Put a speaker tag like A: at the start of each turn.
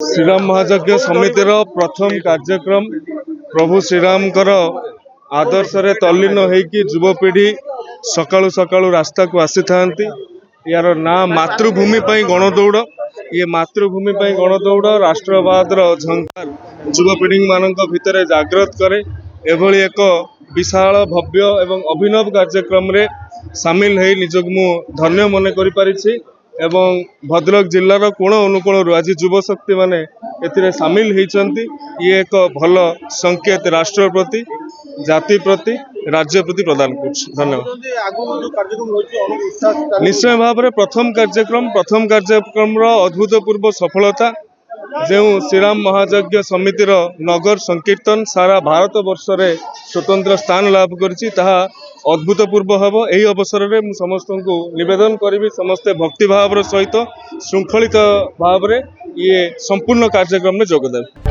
A: श्रीराम महायज्ञ समितिर प्रथम कार्यक्रम प्रभु श्रीराम आदर्श रे तल्लीन होइकी युवपीढ़ी सकाळु सकाळु रास्ता को आसी थांती। यार ना मातृभूमि पई गणदौड़। ये मातृभूमि पई गणदौड़ राष्ट्रवाद झंकार युवपीढ़ी मानक भितर जागृत करे। एभली एक विशाल भव्य एवं अभिनव कार्यक्रम रे सामिल है निजक मु धन्य मन करि पारिछि। एवं भद्रक जिलार कोण अनुकोण आज युव शक्ति माने एथिरे सामिल होइचंती। ये एक भल संकेत राष्ट्र प्रति जाति प्रति राज्य प्रति प्रदान कर। धन्यवाद। निश्चय भाव में प्रथम कार्यक्रम अभूतपूर्व सफलता जो श्रीराम महायज्ञ समितिर नगर संकीर्तन सारा भारत वर्ष रे स्वतंत्र स्थान लाभ करिछि ताहा अभूतपूर्व हम। यही अवसर में मुझे समस्त को निवेदन करी समस्ते भक्ति भाव सहित श्रृंखलित भाव ये संपूर्ण कार्यक्रम में जोगदेव।